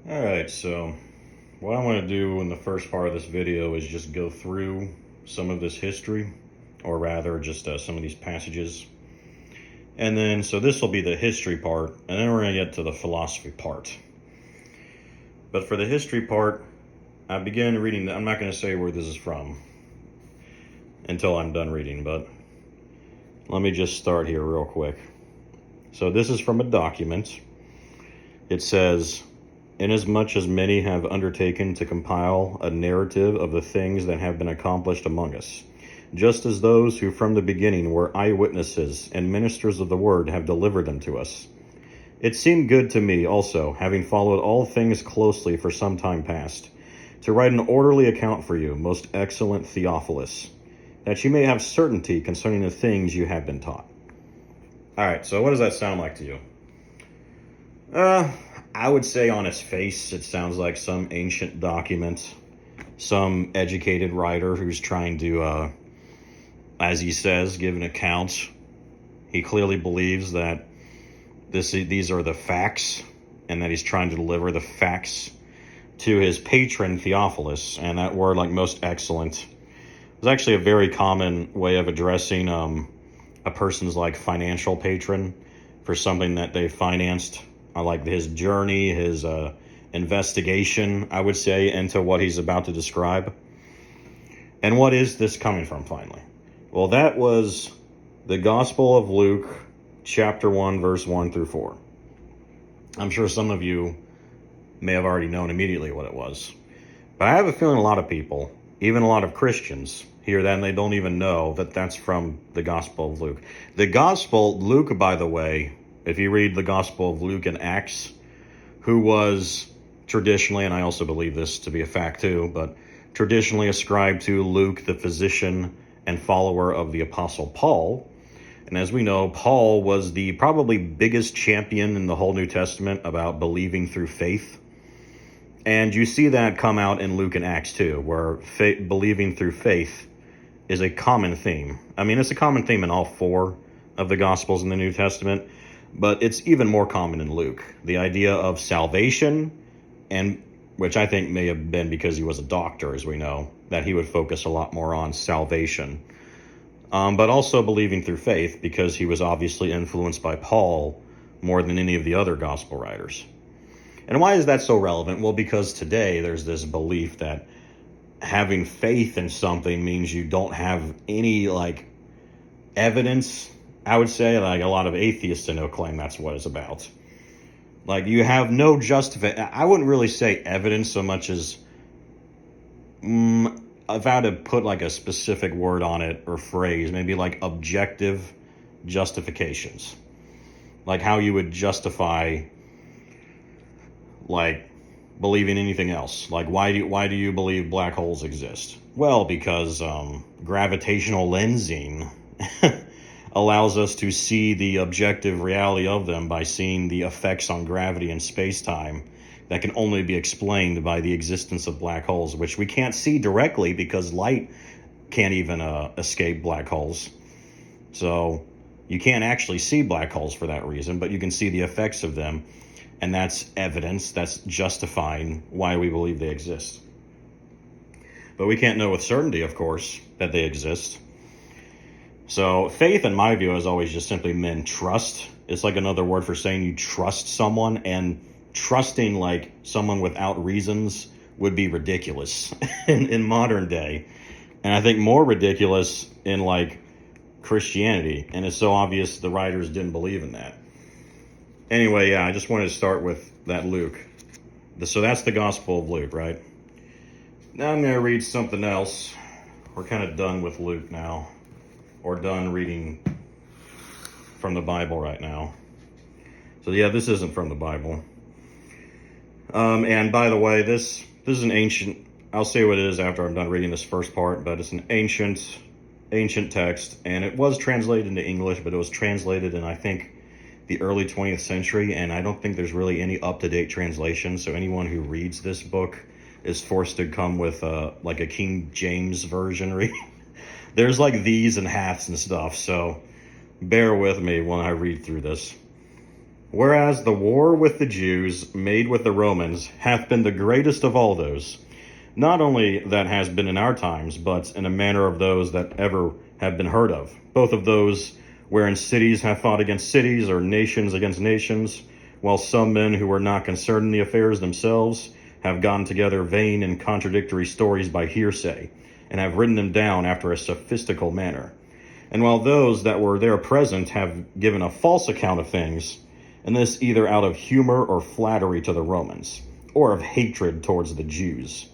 Alright, so what I want to do in the first part of this video is just go through some of this history, or rather just some of these passages. And then, so this will be the history part, and then we're going to get to the philosophy part. But for the history part, I began reading, I'm not going to say where this is from until I'm done reading, but let me just start here real quick. So this is from a document. It says, "Inasmuch as many have undertaken to compile a narrative of the things that have been accomplished among us, just as those who from the beginning were eyewitnesses and ministers of the word have delivered them to us. It seemed good to me also, having followed all things closely for some time past, to write an orderly account for you, most excellent Theophilus, that you may have certainty concerning the things you have been taught." All right, so what does that sound like to you? I would say on its face, it sounds like some ancient document, some educated writer who's trying to, as he says, give an account. He clearly believes that these are the facts, and that he's trying to deliver the facts to his patron Theophilus. And that word, like most excellent, is actually a very common way of addressing a person's like financial patron for something that they financed. I like his journey, his investigation, I would say, into what he's about to describe. And what is this coming from, finally? Well, that was the Gospel of Luke, chapter 1, verse 1 through 4. I'm sure some of you may have already known immediately what it was. But I have a feeling a lot of people, even a lot of Christians, hear that and they don't even know that that's from the Gospel of Luke. The Gospel, Luke, by the way, if you read the Gospel of Luke and Acts, who was traditionally, and I also believe this to be a fact too, but traditionally ascribed to Luke, the physician and follower of the Apostle Paul. And as we know, Paul was the probably biggest champion in the whole New Testament about believing through faith. And you see that come out in Luke and Acts too, where believing through faith is a common theme. I mean, it's a common theme in all four of the Gospels in the New Testament, but it's even more common in Luke. The idea of salvation, and which I think may have been because he was a doctor, as we know, that he would focus a lot more on salvation. But also believing through faith, because he was obviously influenced by Paul more than any of the other gospel writers. And why is that so relevant? Well, because today there's this belief that having faith in something means you don't have any like evidence. I would say, like, a lot of atheists I know claim that's what it's about. Like, you have no I wouldn't really say evidence so much as if I had to put like a specific word on it or phrase, maybe like objective justifications, like how you would justify like believing anything else. Like, why do you believe black holes exist? Well, because gravitational lensing allows us to see the objective reality of them by seeing the effects on gravity and space-time that can only be explained by the existence of black holes, which we can't see directly because light can't even escape black holes. So you can't actually see black holes for that reason, but you can see the effects of them, and that's evidence that's justifying why we believe they exist. But we can't know with certainty, of course, that they exist. So faith, in my view, has always just simply meant trust. It's like another word for saying you trust someone, and trusting like someone without reasons would be ridiculous in modern day. And I think more ridiculous in like Christianity. And it's so obvious the writers didn't believe in that. Anyway, yeah, I just wanted to start with that Luke. So that's the Gospel of Luke, right? Now I'm going to read something else. We're kind of done with Luke now, or done reading from the Bible right now. So yeah, this isn't from the Bible. And by the way, this is an ancient, I'll say what it is after I'm done reading this first part, but it's an ancient text, and it was translated into English, but it was translated in, I think, the early 20th century, and I don't think there's really any up-to-date translation, so anyone who reads this book is forced to come with like a King James version. There's like these and halves and stuff, so bear with me when I read through this. Whereas the war with the Jews made with the Romans hath been the greatest of all those, not only that has been in our times, but in a manner of those that ever have been heard of, both of those wherein cities have fought against cities, or nations against nations, while some men who were not concerned in the affairs themselves have gotten together vain and contradictory stories by hearsay, and have written them down after a sophistical manner. And while those that were there present have given a false account of things, and this either out of humor or flattery to the Romans, or of hatred towards the Jews.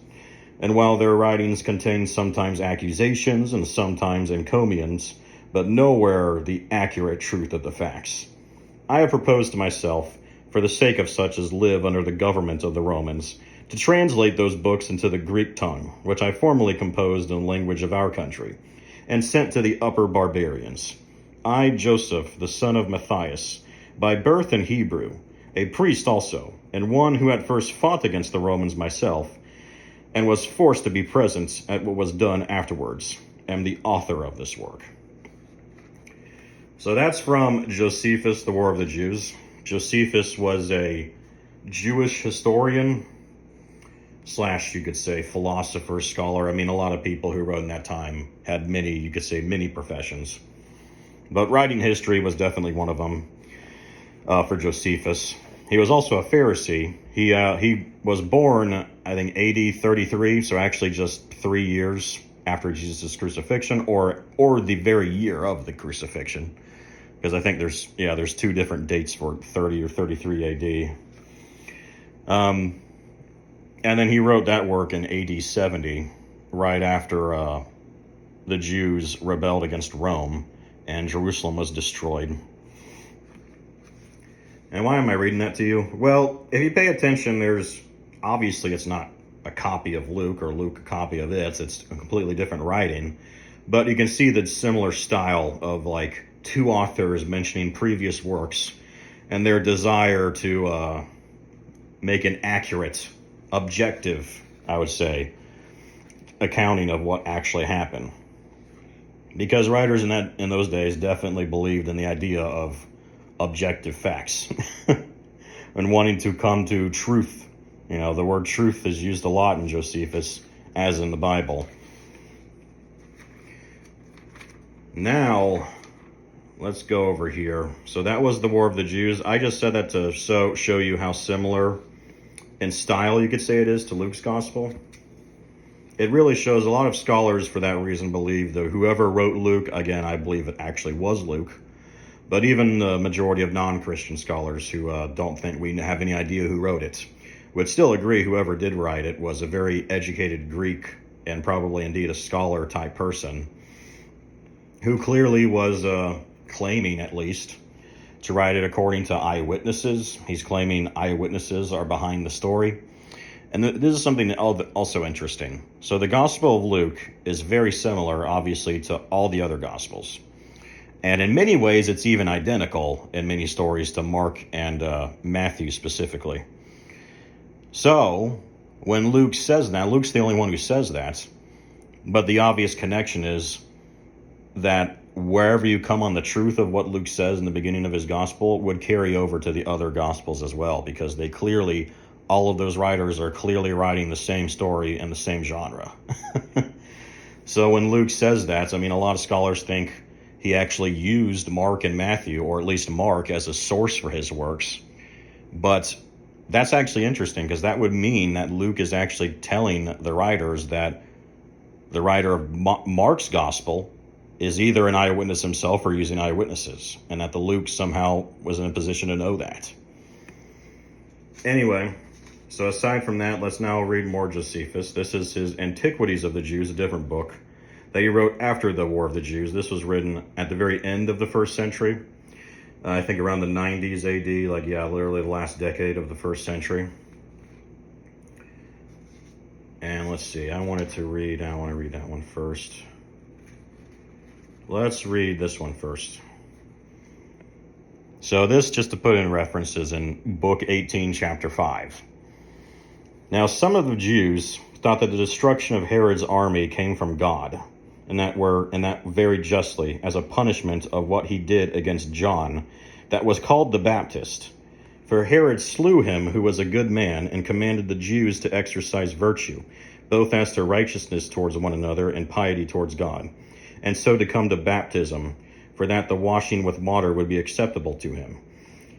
And while their writings contain sometimes accusations and sometimes encomiums, but nowhere the accurate truth of the facts, I have proposed to myself, for the sake of such as live under the government of the Romans, to translate those books into the Greek tongue, which I formerly composed in the language of our country, and sent to the upper barbarians. I, Joseph, the son of Matthias, by birth an Hebrew, a priest also, and one who at first fought against the Romans myself, and was forced to be present at what was done afterwards, am the author of this work. So that's from Josephus, The War of the Jews. Josephus was a Jewish historian / you could say philosopher, scholar. I mean, a lot of people who wrote in that time had many professions. But writing history was definitely one of them for Josephus. He was also a Pharisee. He was born, I think, AD 33, so actually just 3 years after Jesus' crucifixion, or the very year of the crucifixion. Because I think there's two different dates for 30 or 33 AD. And then he wrote that work in AD 70, right after the Jews rebelled against Rome and Jerusalem was destroyed. And why am I reading that to you? Well, if you pay attention, obviously it's not a copy of Luke or Luke a copy of it. It's a completely different writing. But you can see the similar style of like two authors mentioning previous works and their desire to make an accurate, objective, I would say, accounting of what actually happened. Because writers in those days definitely believed in the idea of objective facts and wanting to come to truth. The word truth is used a lot in Josephus, as in the Bible. Now, let's go over here. So that was the War of the Jews. I just said that to show you how similar in style, you could say, it is to Luke's gospel. It really shows. A lot of scholars, for that reason, believe that whoever wrote Luke, again, I believe it actually was Luke, but even the majority of non-Christian scholars who don't think we have any idea who wrote it would still agree whoever did write it was a very educated Greek and probably indeed a scholar-type person who clearly was claiming, at least, to write it according to eyewitnesses. He's claiming eyewitnesses are behind the story. And this is something also interesting. So the Gospel of Luke is very similar, obviously, to all the other Gospels. And in many ways, it's even identical in many stories to Mark and Matthew specifically. So when Luke says that, Luke's the only one who says that, but the obvious connection is that wherever you come on the truth of what Luke says in the beginning of his gospel would carry over to the other gospels as well, because all of those writers are clearly writing the same story in the same genre. So when Luke says that, a lot of scholars think he actually used Mark and Matthew, or at least Mark, as a source for his works. But that's actually interesting, because that would mean that Luke is actually telling the writers that the writer of Mark's gospel is either an eyewitness himself or using eyewitnesses, and that the Luke somehow was in a position to know that. Anyway, so aside from that, let's now read more Josephus. This is his Antiquities of the Jews, a different book that he wrote after the War of the Jews. This was written at the very end of the first century. I think around the 90s AD, literally the last decade of the first century. And let's see, I want to read that one first. Let's read this one first. So this, just to put in references, in Book 18, Chapter 5. Now some of the Jews thought that the destruction of Herod's army came from God, and that very justly, as a punishment of what he did against John, that was called the Baptist, For Herod slew him who was a good man, and commanded the Jews to exercise virtue, both as to righteousness towards one another and piety towards God, and so to come to baptism, for that the washing with water would be acceptable to him,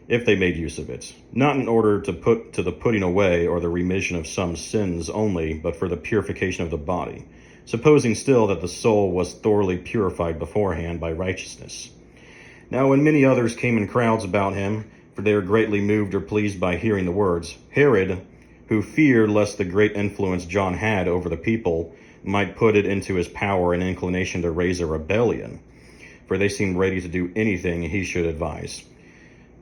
if they made use of it, not in order to put to the putting away or the remission of some sins only, but for the purification of the body, supposing still that the soul was thoroughly purified beforehand by righteousness. Now when many others came in crowds about him, for they were greatly moved or pleased by hearing the words, Herod, who feared lest the great influence John had over the people might put it into his power and inclination to raise a rebellion, for they seemed ready to do anything he should advise.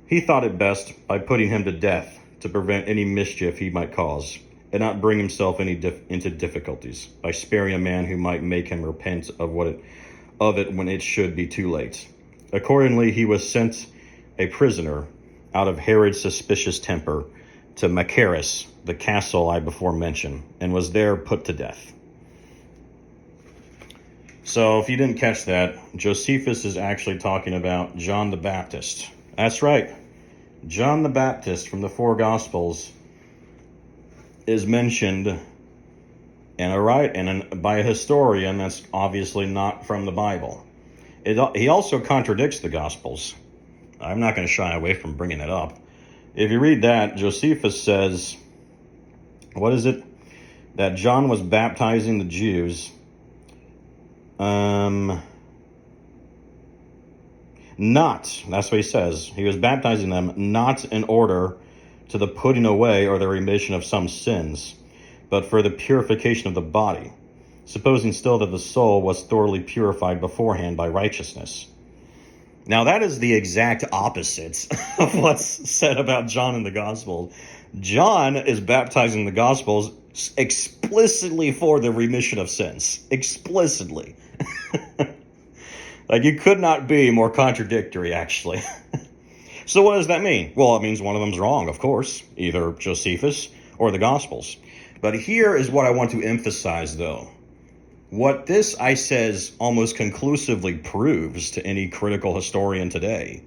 He thought it best, by putting him to death, to prevent any mischief he might cause, and not bring himself into difficulties, by sparing a man who might make him repent of it when it should be too late. Accordingly, he was sent a prisoner out of Herod's suspicious temper to Machaerus, the castle I before mentioned, and was there put to death. So if you didn't catch that, Josephus is actually talking about John the Baptist. That's right. John the Baptist from the four Gospels is mentioned by a historian that's obviously not from the Bible. He also contradicts the Gospels. I'm not going to shy away from bringing it up. If you read that, Josephus says, what is it? That John was baptizing the Jews. That's what he says. He was baptizing them not in order to the putting away or the remission of some sins, but for the purification of the body, supposing still that the soul was thoroughly purified beforehand by righteousness. Now that is the exact opposite of what's said about John in the Gospels. John is baptizing the Gospels explicitly for the remission of sins. Explicitly. Like, you could not be more contradictory, actually. So what does that mean? Well, it means one of them's wrong, of course, either Josephus or the Gospels. But here is what I want to emphasize, though. What this, I says, almost conclusively proves to any critical historian today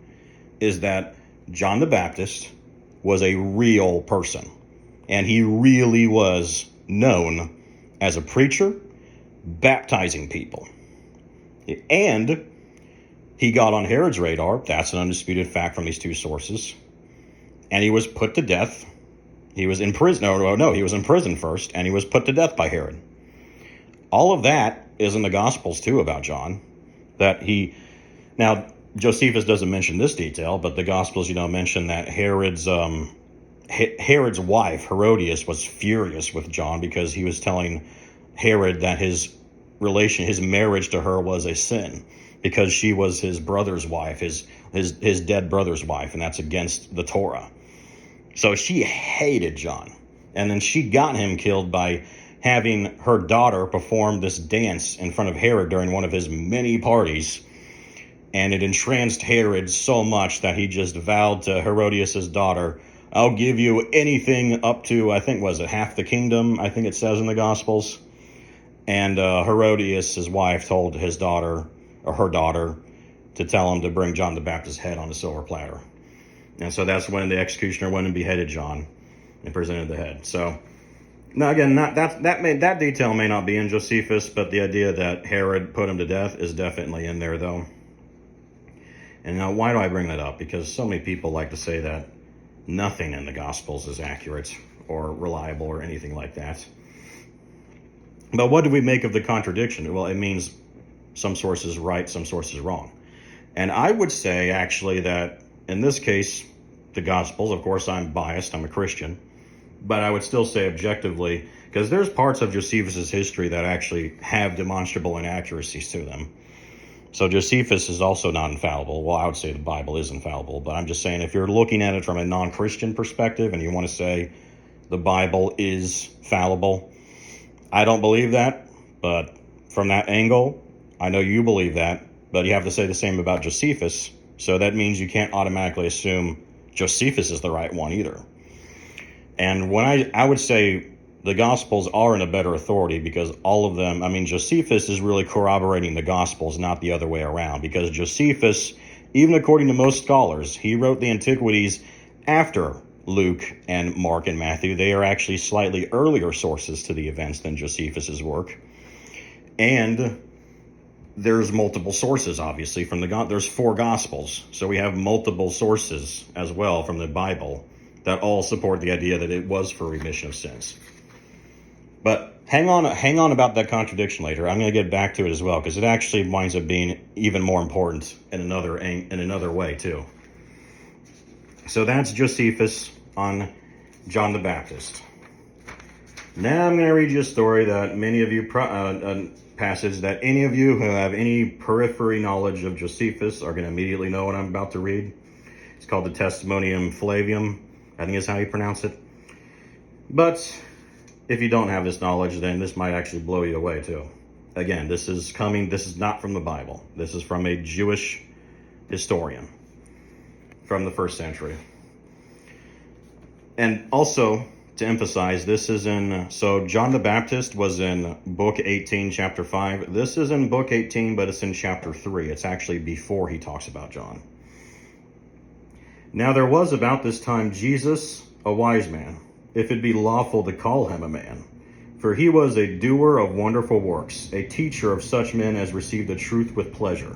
is that John the Baptist was a real person. And he really was known as a preacher, baptizing people. And he got on Herod's radar. That's an undisputed fact from these two sources. And he was put to death. He was in prison. No, he was in prison first, and he was put to death by Herod. All of that is in the Gospels, too, about John. Now, Josephus doesn't mention this detail, but the Gospels, mention that Herod's wife, Herodias, was furious with John because he was telling Herod that his marriage to her was a sin because she was his brother's wife, his dead brother's wife, and that's against the Torah. So she hated John. And then she got him killed by having her daughter perform this dance in front of Herod during one of his many parties. And it entranced Herod so much that he just vowed to Herodias' daughter, I'll give you anything up to, I think, was it half the kingdom? I think it says in the Gospels. And Herodias, his wife, told his daughter, or her daughter, to tell him to bring John the Baptist's head on a silver platter. And so that's when the executioner went and beheaded John and presented the head. So, now again, that detail may not be in Josephus, but the idea that Herod put him to death is definitely in there, though. And now, why do I bring that up? Because so many people like to say that nothing in the Gospels is accurate or reliable or anything like that. But what do we make of the contradiction? Well, it means some sources right, some sources wrong. And I would say, actually, that in this case, the Gospels, of course, I'm biased, I'm a Christian, but I would still say objectively, because there's parts of Josephus' history that actually have demonstrable inaccuracies to them. So Josephus is also not infallible. Well, I would say the Bible is infallible, but I'm just saying if you're looking at it from a non-Christian perspective and you want to say the Bible is fallible, I don't believe that, but from that angle, I know you believe that, but you have to say the same about Josephus, so that means you can't automatically assume Josephus is the right one either. And when I would say the Gospels are in a better authority because all of them, Josephus is really corroborating the Gospels, not the other way around, because Josephus, even according to most scholars, he wrote the Antiquities after Luke, and Mark and Matthew. They are actually slightly earlier sources to the events than Josephus's work. And there's multiple sources, obviously, from there's 4 Gospels. So we have multiple sources as well from the Bible that all support the idea that it was for remission of sins. But hang on about that contradiction later. I'm going to get back to it as well, because it actually winds up being even more important in another way too. So that's Josephus on John the Baptist. Now I'm going to read you a story that many of you, passage that any of you who have any periphery knowledge of Josephus are going to immediately know what I'm about to read. It's called the Testimonium Flavium, I think is how you pronounce it. But if you don't have this knowledge, then this might actually blow you away too. Again, this is not from the Bible. This is from a Jewish historian from the 1st century. And also, to emphasize, this is so John the Baptist was in book 18, chapter 5. This is in book 18, but it's in chapter 3. It's actually before he talks about John. Now there was about this time Jesus, a wise man, if it be lawful to call him a man. For he was a doer of wonderful works, a teacher of such men as received the truth with pleasure.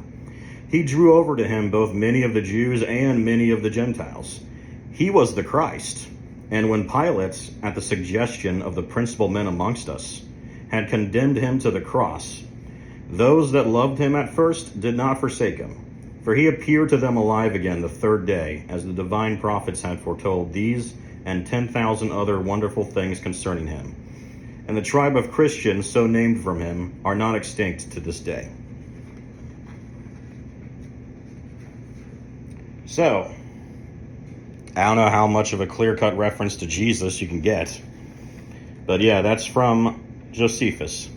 He drew over to him both many of the Jews and many of the Gentiles. He was the Christ. And when Pilate, at the suggestion of the principal men amongst us, had condemned him to the cross, those that loved him at first did not forsake him. For he appeared to them alive again the 3rd day, as the divine prophets had foretold these and 10,000 other wonderful things concerning him. And the tribe of Christians, so named from him, are not extinct to this day. So, I don't know how much of a clear-cut reference to Jesus you can get. But yeah, that's from Josephus.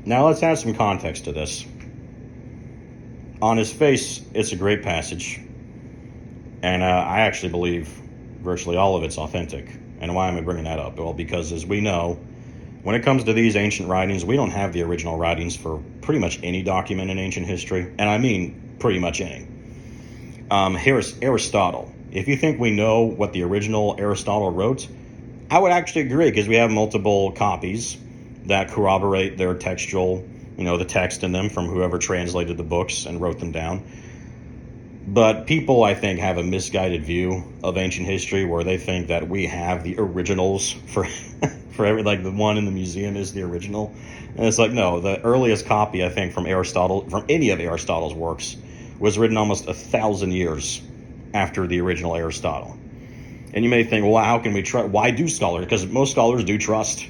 Now let's add some context to this. On his face, it's a great passage. And I actually believe virtually all of it's authentic. And why am I bringing that up? Well, because as we know, when it comes to these ancient writings, we don't have the original writings for pretty much any document in ancient history. And I mean pretty much any. Here's Aristotle. If you think we know what the original Aristotle wrote, I would actually agree, because we have multiple copies that corroborate their textual, the text in them from whoever translated the books and wrote them down. But people, I think, have a misguided view of ancient history where they think that we have the originals for like the one in the museum is the original. And it's like, no, the earliest copy, I think, from Aristotle, from any of Aristotle's works, was written almost 1,000 years after the original Aristotle. And you may think, well, how can we trust? Why do scholars? Because most scholars do trust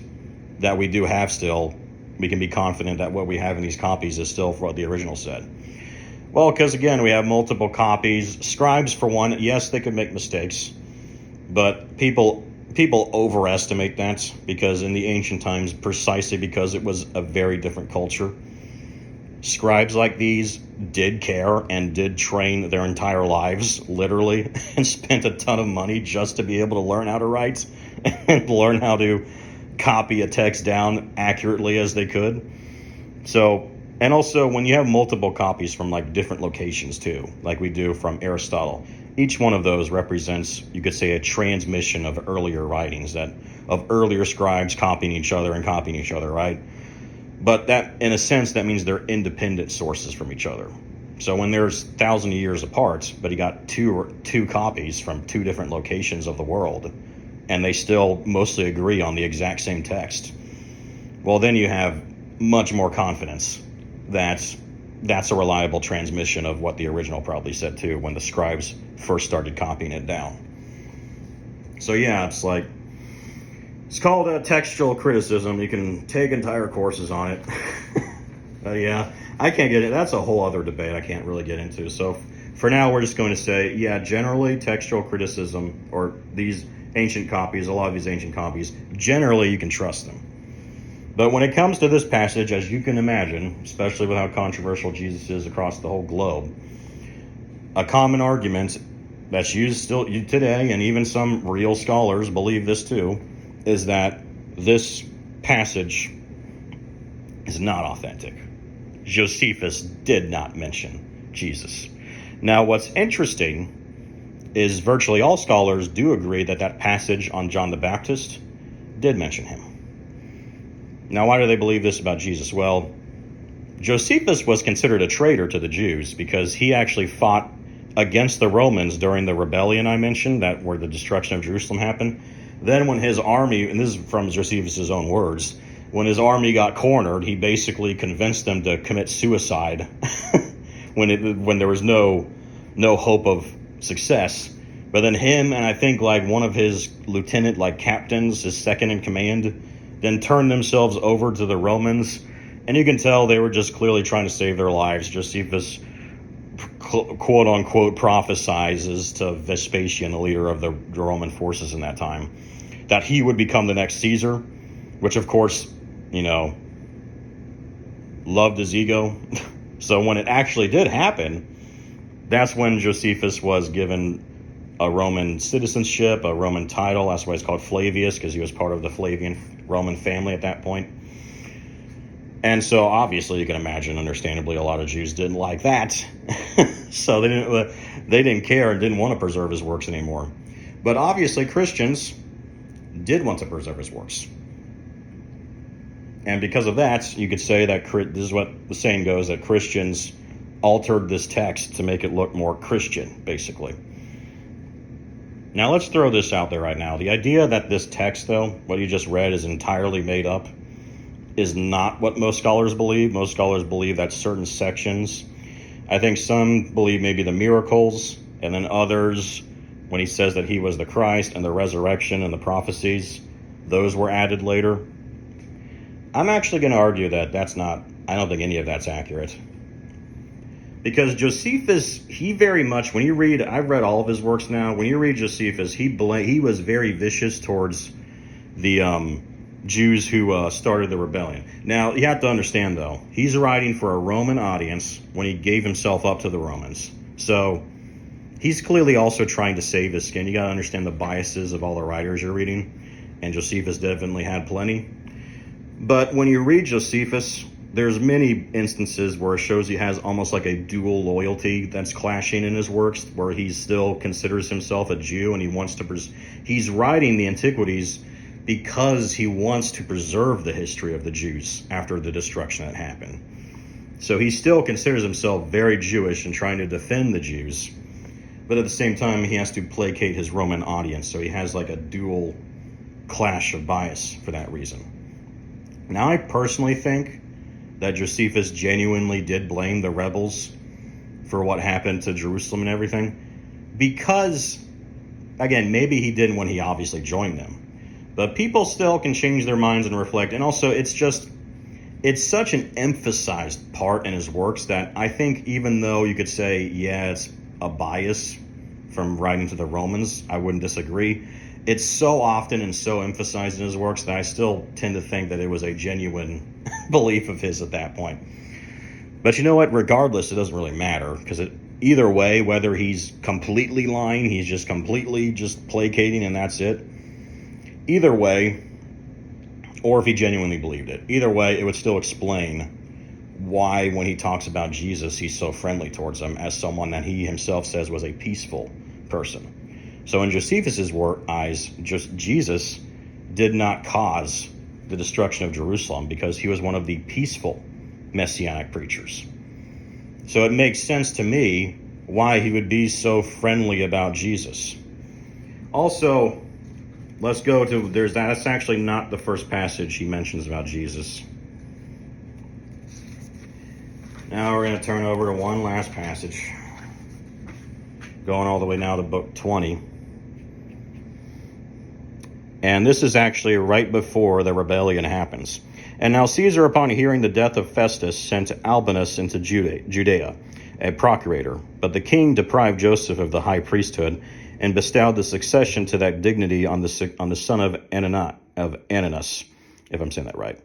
that we do have still. We can be confident that what we have in these copies is still what the original said. Well, because again, we have multiple copies. Scribes, for one, yes, they could make mistakes, but people overestimate that, because in the ancient times, precisely because it was a very different culture, scribes like these did care and did train their entire lives, literally, and spent a ton of money just to be able to learn how to write and learn how to copy a text down accurately as they could. So, and also when you have multiple copies from like different locations too, like we do from Aristotle, each one of those represents, you could say, a transmission of earlier writings, of earlier scribes copying each other, right? But that, in a sense, that means they're independent sources from each other. So when there's thousands of years apart, but you got two copies from 2 different locations of the world, and they still mostly agree on the exact same text, well, then you have much more confidence that that's a reliable transmission of what the original probably said too, when the scribes first started copying it down. So yeah, it's called textual criticism. You can take entire courses on it. But yeah, I can't get it. That's a whole other debate I can't really get into. So for now, we're just going to say, yeah, generally textual criticism, or these ancient copies, a lot of these ancient copies, generally you can trust them. But when it comes to this passage, as you can imagine, especially with how controversial Jesus is across the whole globe, a common argument that's used still today, and even some real scholars believe this too, is that this passage is not authentic. Josephus did not mention Jesus. Now, what's interesting is virtually all scholars do agree that that passage on John the Baptist did mention him. Now, why do they believe this about Jesus? Well, Josephus was considered a traitor to the Jews because he actually fought against the Romans during the rebellion I mentioned, that where the destruction of Jerusalem happened. Then when his army, and this is from Josephus' own words, when his army got cornered, he basically convinced them to commit suicide when there was no hope of success. But then him and I think like one of his lieutenant, like captains, his second in command, then turned themselves over to the Romans. And you can tell they were just clearly trying to save their lives. Josephus, quote unquote, prophesizes to Vespasian, the leader of the Roman forces in that time, that he would become the next Caesar, which of course, loved his ego. So when it actually did happen, that's when Josephus was given a Roman citizenship, a Roman title. That's why he's called Flavius, because he was part of the Flavian Roman family at that point. And so obviously you can imagine, understandably, a lot of Jews didn't like that. So they didn't care and didn't want to preserve his works anymore. But obviously Christians did want to preserve his works. And because of that, you could say that this is what the saying goes, that Christians altered this text to make it look more Christian, basically. Now let's throw this out there right now. The idea that this text, though, what you just read, is entirely made up is not what most scholars believe. Most scholars believe that certain sections, I think some believe maybe the miracles, and then others, when he says that he was the Christ and the resurrection and the prophecies, those were added later. I'm actually going to argue that I don't think any of that's accurate. Because Josephus, he very much, when you read, I've read all of his works now, when you read Josephus, he was very vicious towards the Jews who started the rebellion. Now, you have to understand, though, he's writing for a Roman audience when he gave himself up to the Romans. So he's clearly also trying to save his skin. You got to understand the biases of all the writers you're reading, and Josephus definitely had plenty. But when you read Josephus, there's many instances where it shows he has almost like a dual loyalty that's clashing in his works, where he still considers himself a Jew and he wants to he's writing the Antiquities because he wants to preserve the history of the Jews after the destruction that happened. So he still considers himself very Jewish and trying to defend the Jews. But at the same time, he has to placate his Roman audience. So he has like a dual clash of bias for that reason. Now, I personally think that Josephus genuinely did blame the rebels for what happened to Jerusalem and everything. Because, again, maybe he didn't when he obviously joined them. But people still can change their minds and reflect. And also, it's such an emphasized part in his works that I think even though you could say, yeah, it's a bias from writing to the Romans, I wouldn't disagree. It's so often and so emphasized in his works that I still tend to think that it was a genuine belief of his at that point. But you know what? Regardless, it doesn't really matter, because either way, whether he's completely lying, he's just completely just placating and that's it. Either way, or if he genuinely believed it, either way, it would still explain why when he talks about Jesus, he's so friendly towards him as someone that he himself says was a peaceful person. So in Josephus's eyes, just Jesus did not cause the destruction of Jerusalem because he was one of the peaceful messianic preachers. So it makes sense to me why he would be so friendly about Jesus. Also, let's go to, that's actually not the first passage he mentions about Jesus. Now we're going to turn over to one last passage, going all the way now to book 20. And this is actually right before the rebellion happens. And now Caesar, upon hearing the death of Festus, sent Albinus into Judea, a procurator. But the king deprived Joseph of the high priesthood and bestowed the succession to that dignity on the son of Ananus, if I'm saying that right,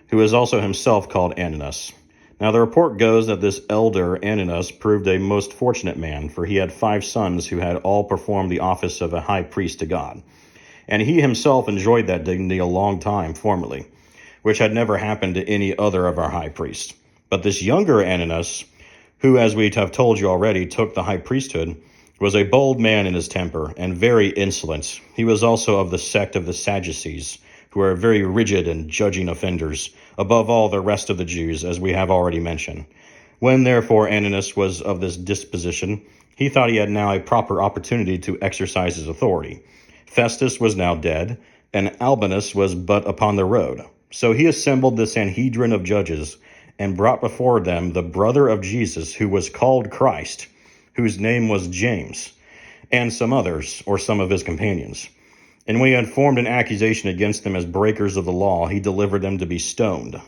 who is also himself called Ananus. Now the report goes that this elder Ananus proved a most fortunate man, for he had 5 sons who had all performed the office of a high priest to God. And he himself enjoyed that dignity a long time formerly, which had never happened to any other of our high priests. But this younger Ananus, who, as we have told you already, took the high priesthood, was a bold man in his temper, and very insolent. He was also of the sect of the Sadducees, who are very rigid and judging offenders, above all the rest of the Jews, as we have already mentioned. When therefore Ananus was of this disposition, he thought he had now a proper opportunity to exercise his authority. Festus was now dead, and Albinus was but upon the road. So he assembled the Sanhedrin of judges, and brought before them the brother of Jesus, who was called Christ, whose name was James, and some others, or some of his companions. And when he had formed an accusation against them as breakers of the law, he delivered them to be stoned.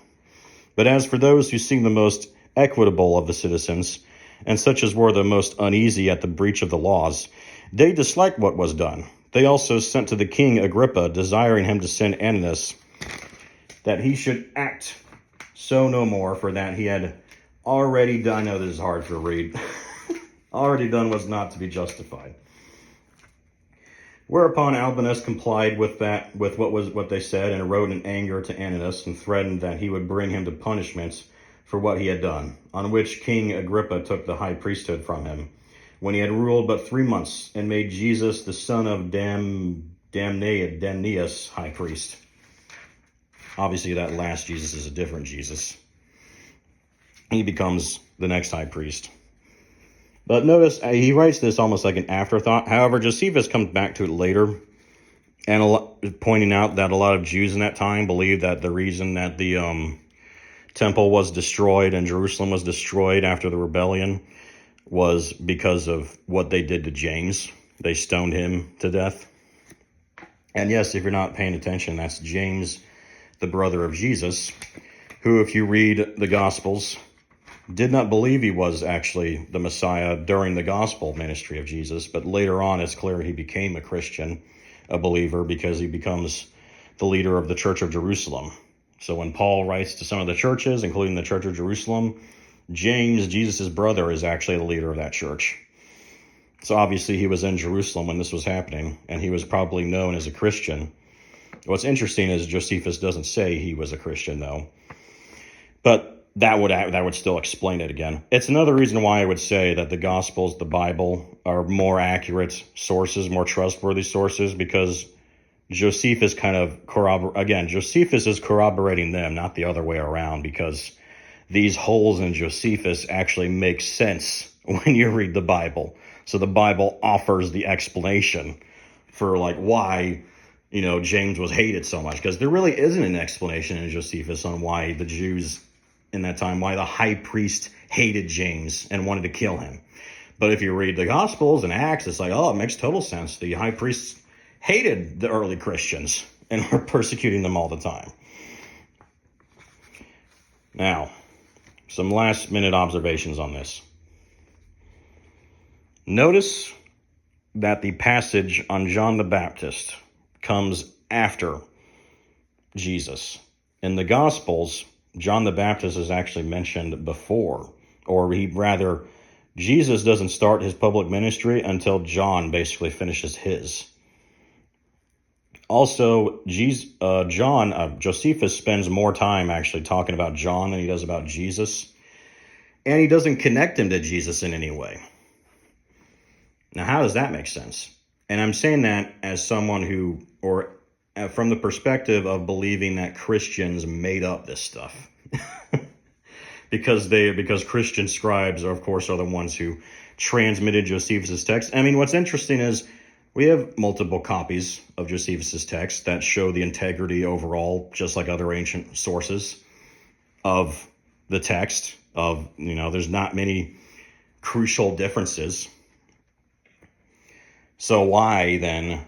But as for those who seemed the most equitable of the citizens, and such as were the most uneasy at the breach of the laws, they disliked what was done. They also sent to the king Agrippa, desiring him to send Ananus, that he should act so no more, for that he had already done, I know this is hard to read, already done was not to be justified. Whereupon Albinus complied with what they said, and wrote in anger to Ananus, and threatened that he would bring him to punishment for what he had done. On which King Agrippa took the high priesthood from him, when he had ruled but 3 months, and made Jesus the son of Damnaeus high priest. Obviously, that last Jesus is a different Jesus. He becomes the next high priest. But notice, he writes this almost like an afterthought. However, Josephus comes back to it later, and pointing out that a lot of Jews in that time believed that the reason that the temple was destroyed and Jerusalem was destroyed after the rebellion was because of what they did to James. They stoned him to death. And yes, if you're not paying attention, that's James, the brother of Jesus, who, if you read the Gospels, did not believe he was actually the Messiah during the gospel ministry of Jesus, but later on it's clear he became a Christian, a believer, because he becomes the leader of the Church of Jerusalem. So when Paul writes to some of the churches, including the Church of Jerusalem, James, Jesus' brother, is actually the leader of that church. So obviously he was in Jerusalem when this was happening, and he was probably known as a Christian. What's interesting is Josephus doesn't say he was a Christian, though. But that would still explain it again. It's another reason why I would say that the Gospels, the Bible, are more accurate sources, more trustworthy sources, because Josephus Josephus is corroborating them, not the other way around, because these holes in Josephus actually make sense when you read the Bible. So the Bible offers the explanation for why James was hated so much, because there really isn't an explanation in Josephus on why the Jews in that time, why the high priest hated James and wanted to kill him. But if you read the Gospels and Acts, it's it makes total sense. The high priests hated the early Christians and were persecuting them all the time. Now, some last minute observations on this. Notice that the passage on John the Baptist comes after Jesus. In the Gospels, John the Baptist is actually mentioned before, or Jesus doesn't start his public ministry until John basically finishes his. Also, Josephus spends more time actually talking about John than he does about Jesus, and he doesn't connect him to Jesus in any way. Now, how does that make sense? And I'm saying that as someone from the perspective of believing that Christians made up this stuff. because Christian scribes are the ones who transmitted Josephus' text. I mean, what's interesting is we have multiple copies of Josephus' text that show the integrity overall, just like other ancient sources of the text. There's not many crucial differences. So why then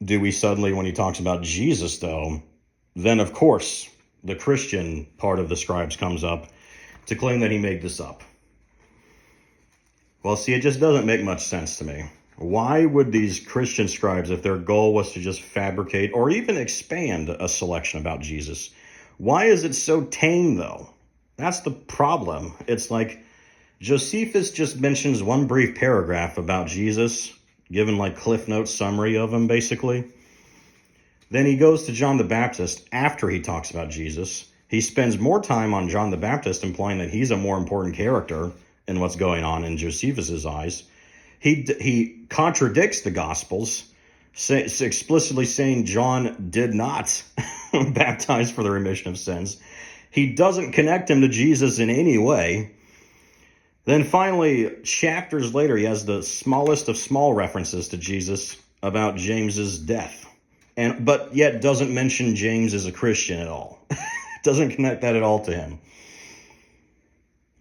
do we suddenly, when he talks about Jesus, though, then of course the Christian part of the scribes comes up to claim that he made this up? Well, see, it just doesn't make much sense to me. Why would these Christian scribes, if their goal was to just fabricate or even expand a selection about Jesus, why is it so tame, though? That's the problem. It's like Josephus just mentions one brief paragraph about Jesus, given Cliff Notes summary of him, basically. Then he goes to John the Baptist after he talks about Jesus. He spends more time on John the Baptist, implying that he's a more important character in what's going on in Josephus's eyes. He contradicts the Gospels, explicitly saying John did not baptize for the remission of sins. He doesn't connect him to Jesus in any way. Then finally, chapters later, he has the smallest of small references to Jesus about James's death, but yet doesn't mention James as a Christian at all. Doesn't connect that at all to him.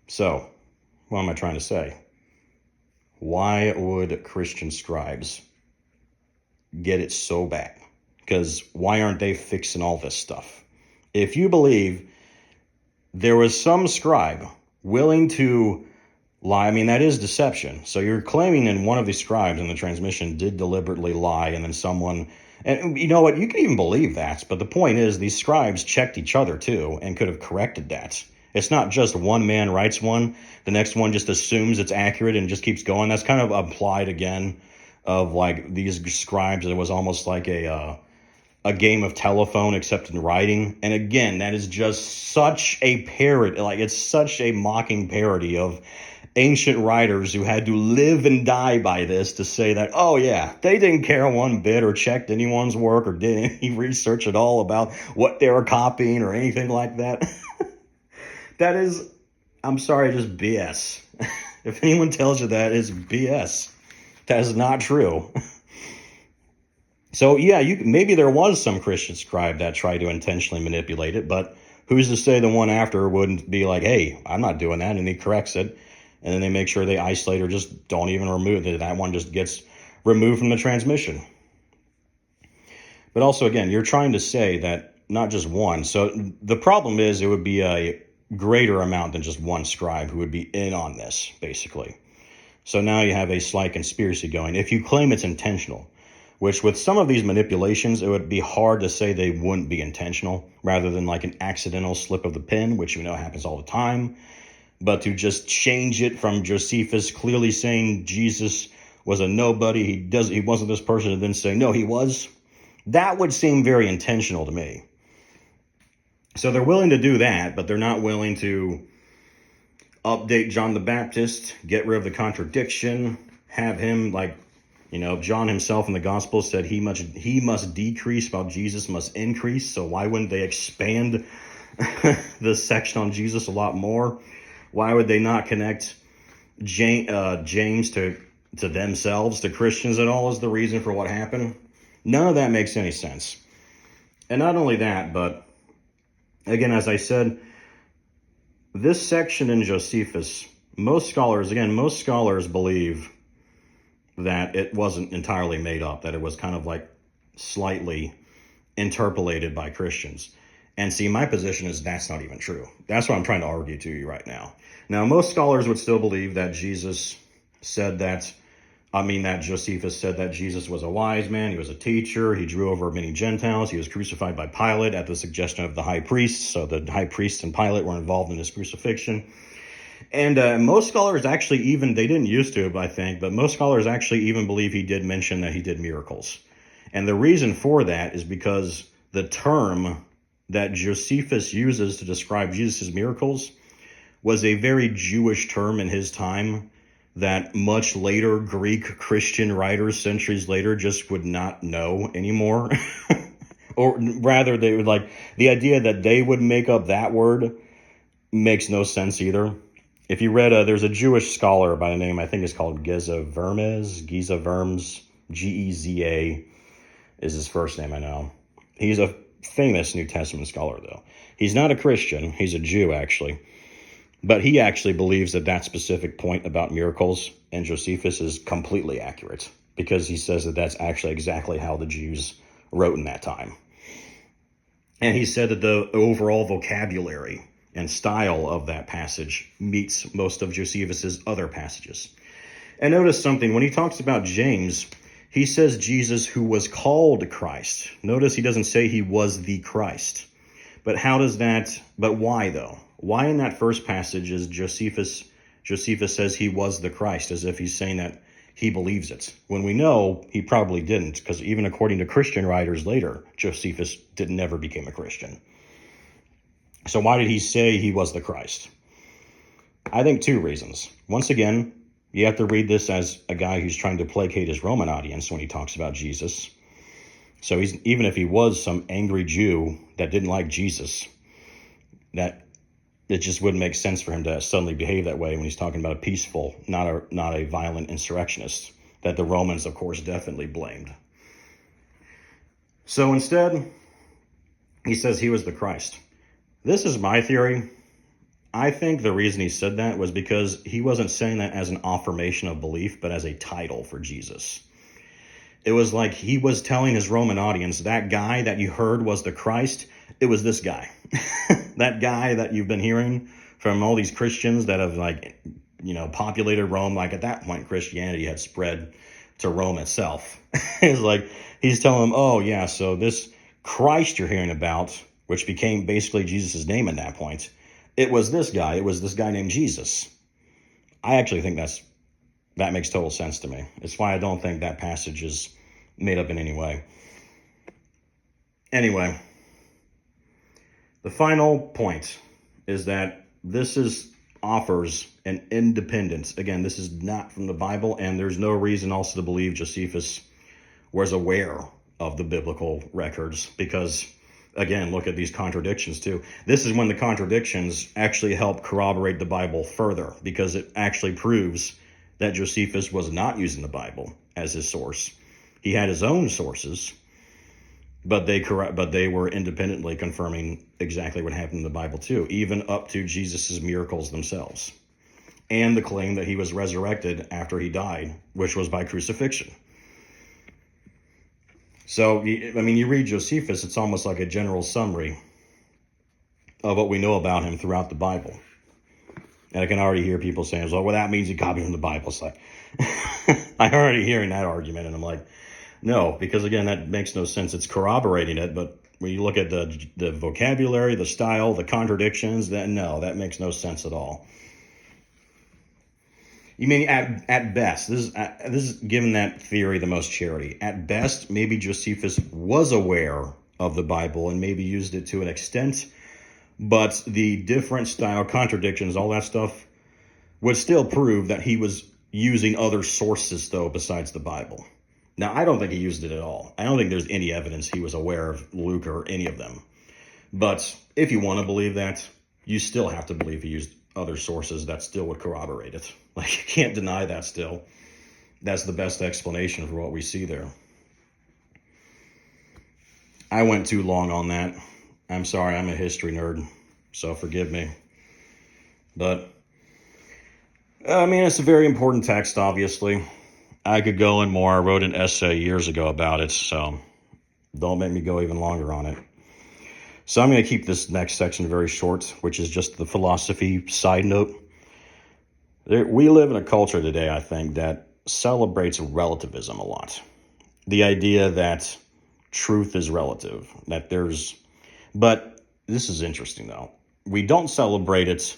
So, what am I trying to say? Why would Christian scribes get it so bad? Because why aren't they fixing all this stuff? If you believe there was some scribe willing to lie, I mean, that is deception. So you're claiming in one of these scribes in the transmission did deliberately lie, and then someone, and you know what, you can even believe that, but the point is these scribes checked each other too and could have corrected that. It's not just one man writes one, the next one just assumes it's accurate and just keeps going. That's kind of implied again of like these scribes. It was almost like a game of telephone except in writing. And again, that is just such a parody. Like, it's such a mocking parody of ancient writers who had to live and die by this to say that, oh yeah, they didn't care one bit or checked anyone's work or did any research at all about what they were copying or anything like that. That is, I'm sorry, just BS. If anyone tells you that, it's BS. That is not true. So yeah, maybe there was some Christian scribe that tried to intentionally manipulate it, but who's to say the one after wouldn't be like, hey, I'm not doing that, and he corrects it, and then they make sure they isolate or just don't even remove it. That one just gets removed from the transmission. But also, again, you're trying to say that not just one. So the problem is it would be a greater amount than just one scribe who would be in on this, basically. So now you have a slight conspiracy going. If you claim it's intentional, which with some of these manipulations, it would be hard to say they wouldn't be intentional rather than like an accidental slip of the pen, which we know happens all the time. But to just change it from Josephus clearly saying Jesus was a nobody, he wasn't this person, and then say, no, he was, that would seem very intentional to me. So they're willing to do that, but they're not willing to update John the Baptist, get rid of the contradiction, have him like, John himself in the gospel said he must decrease while Jesus must increase. So why wouldn't they expand the section on Jesus a lot more? Why would they not connect James to themselves, to Christians at all, as the reason for what happened? None of that makes any sense. And not only that, but again, as I said, this section in Josephus, most scholars believe that it wasn't entirely made up, that it was kind of like slightly interpolated by Christians. And see, my position is that's not even true. That's what I'm trying to argue to you right now. Now, most scholars would still believe that Josephus said that Jesus was a wise man, he was a teacher, he drew over many Gentiles, he was crucified by Pilate at the suggestion of the high priest, so the high priest and Pilate were involved in his crucifixion. And most scholars actually even, they didn't used to, I think, but most scholars actually even believe he did mention that he did miracles. And the reason for that is because the term that Josephus uses to describe Jesus' miracles was a very Jewish term in his time that much later Greek Christian writers centuries later just would not know anymore. Or rather, they would like, the idea that they would make up that word makes no sense either. If you read, there's a Jewish scholar by the name, I think it's called Geza Vermes, Geza is his first name, I know. He's a famous New Testament scholar, though. He's not a Christian, he's a Jew, actually. But he actually believes that specific point about miracles in Josephus is completely accurate, because he says that that's actually exactly how the Jews wrote in that time. And he said that the overall vocabulary and style of that passage meets most of Josephus's other passages. And notice something, when he talks about James, he says Jesus who was called Christ. Notice he doesn't say he was the Christ. But why though? Why in that first passage is Josephus says he was the Christ, as if he's saying that he believes it, when we know he probably didn't, because even according to Christian writers later, Josephus never became a Christian. So why did he say he was the Christ? I think two reasons. Once again, You have to read this as a guy who's trying to placate his Roman audience when he talks about Jesus. So even if he was some angry Jew that didn't like Jesus, that it just wouldn't make sense for him to suddenly behave that way when he's talking about a peaceful, not a violent insurrectionist that the Romans, of course, definitely blamed. So instead, he says he was the Christ. This is my theory. I think the reason he said that was because he wasn't saying that as an affirmation of belief, but as a title for Jesus. It was like he was telling his Roman audience, that guy that you heard was the Christ, it was this guy. That guy that you've been hearing from all these Christians that have populated Rome. Like at that point, Christianity had spread to Rome itself. It's like he's telling them, oh yeah, so this Christ you're hearing about, which became basically Jesus' name at that point, it was this guy. It was this guy named Jesus. I actually think that makes total sense to me. It's why I don't think that passage is made up in any way. Anyway, the final point is that this offers an independence. Again, this is not from the Bible, and there's no reason also to believe Josephus was aware of the biblical records because, again, look at these contradictions too. This is when the contradictions actually help corroborate the Bible further because it actually proves that Josephus was not using the Bible as his source. He had his own sources, but they were independently confirming exactly what happened in the Bible too, even up to Jesus' miracles themselves, and the claim that he was resurrected after he died, which was by crucifixion. So, you read Josephus, it's almost like a general summary of what we know about him throughout the Bible. And I can already hear people saying, well, that means he copied from the Bible. It's like, I'm already hearing that argument, and I'm like, no, because again, that makes no sense. It's corroborating it, but when you look at the vocabulary, the style, the contradictions, then no, that makes no sense at all. You mean at best, this is giving that theory the most charity. At best, maybe Josephus was aware of the Bible and maybe used it to an extent, but the different style, contradictions, all that stuff would still prove that he was using other sources, though, besides the Bible. Now, I don't think he used it at all. I don't think there's any evidence he was aware of Luke or any of them. But if you want to believe that, you still have to believe he used other sources that still would corroborate it. Like, you can't deny that still. That's the best explanation for what we see there. I went too long on that. I'm sorry, I'm a history nerd, so forgive me. But, it's a very important text, obviously. I could go in more. I wrote an essay years ago about it, so don't make me go even longer on it. So I'm going to keep this next section very short, which is just the philosophy side note. We live in a culture today, I think, that celebrates relativism a lot. The idea that truth is relative, but this is interesting though. We don't celebrate it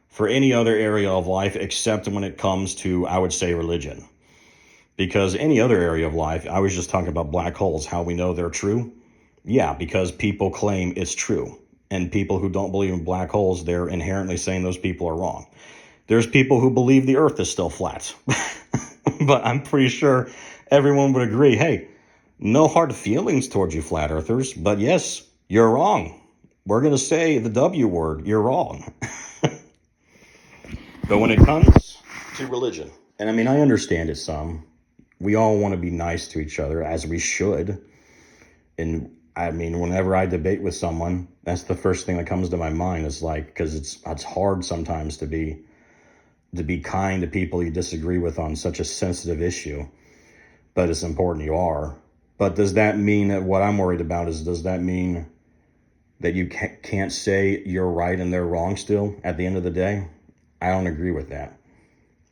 for any other area of life except when it comes to, I would say, religion. Because any other area of life, I was just talking about black holes, how we know they're true. Yeah, because people claim it's true. And people who don't believe in black holes, they're inherently saying those people are wrong. There's people who believe the earth is still flat. But I'm pretty sure everyone would agree, hey, no hard feelings towards you flat earthers, but yes, you're wrong. We're going to say the W word, you're wrong. But when it comes to religion, and I understand it some, we all want to be nice to each other, as we should. And whenever I debate with someone, that's the first thing that comes to my mind is like, because it's hard sometimes to be kind to people you disagree with on such a sensitive issue, but it's important you are. But does that mean that what I'm worried about is, does that mean that you can't say you're right and they're wrong still at the end of the day? I don't agree with that.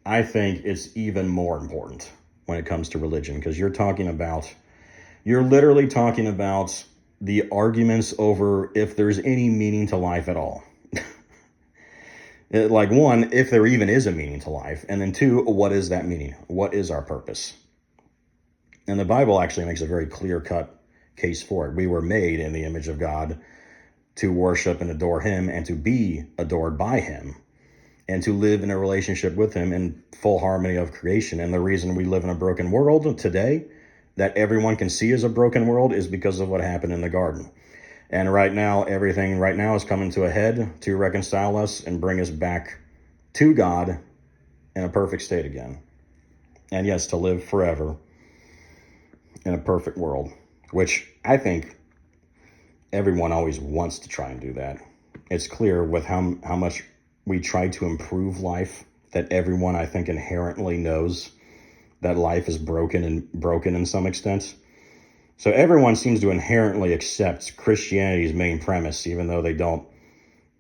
I think it's even more important when it comes to religion, because you're literally talking about the arguments over if there's any meaning to life at all. Like, one, if there even is a meaning to life, and then two, what is that meaning? What is our purpose? And the Bible actually makes a very clear-cut case for it. We were made in the image of God to worship and adore him and to be adored by him. and to live in a relationship with him in full harmony of creation. And the reason we live in a broken world today, that everyone can see as a broken world, is because of what happened in the garden. And right now, everything right now is coming to a head to reconcile us and bring us back to God in a perfect state again. And yes, to live forever in a perfect world, which I think everyone always wants to try and do that. It's clear with how much we try to improve life that everyone, I think, inherently knows that life is broken in some extent. So everyone seems to inherently accept Christianity's main premise, even though they don't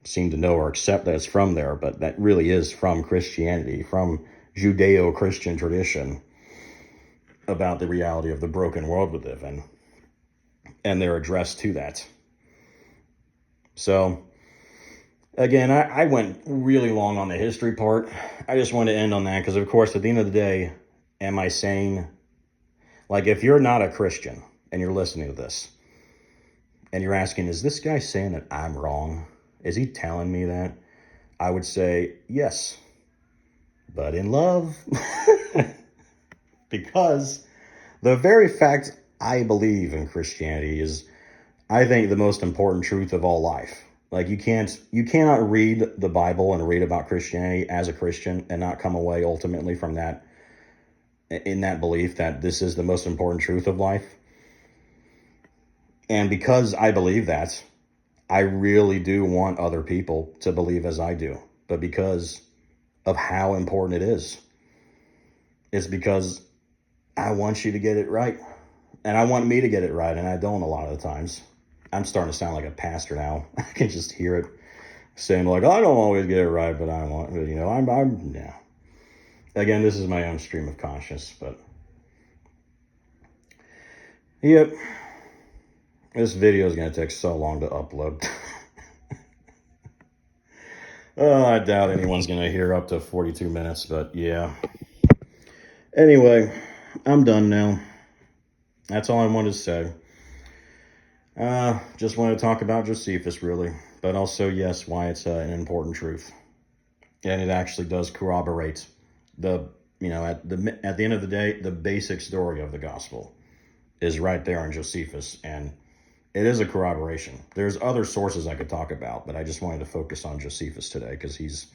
seem to know or accept that it's from there, but that really is from Christianity, from Judeo-Christian tradition, about the reality of the broken world we live in, and they're addressed to that. So, again, I went really long on the history part. I just wanted to end on that because, of course, at the end of the day, am I saying, like, if you're not a Christian and you're listening to this, and you're asking, is this guy saying that I'm wrong? Is he telling me that? I would say, yes, but in love. Because the very fact I believe in Christianity is, I think, the most important truth of all life. Like, you cannot read the Bible and read about Christianity as a Christian and not come away ultimately from that, in that belief that this is the most important truth of life. And because I believe that, I really do want other people to believe as I do. But because of how important it is, it's because I want you to get it right. And I want me to get it right, and I don't a lot of the times. I'm starting to sound like a pastor now. I can just hear it saying, like, I don't always get it right, but I want, you know, yeah. Again, this is my own stream of conscience, but yep. This video is going to take so long to upload. Oh, I doubt anyone's going to hear up to 42 minutes, but yeah. Anyway, I'm done now. That's all I wanted to say. Just want to talk about Josephus, really. But also, yes, why it's an important truth. And it actually does corroborate at the end of the day, the basic story of the gospel is right there in Josephus, and it is a corroboration. There's other sources I could talk about, but I just wanted to focus on Josephus today because he's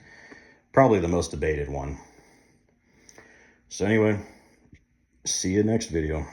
probably the most debated one. So anyway, see you next video.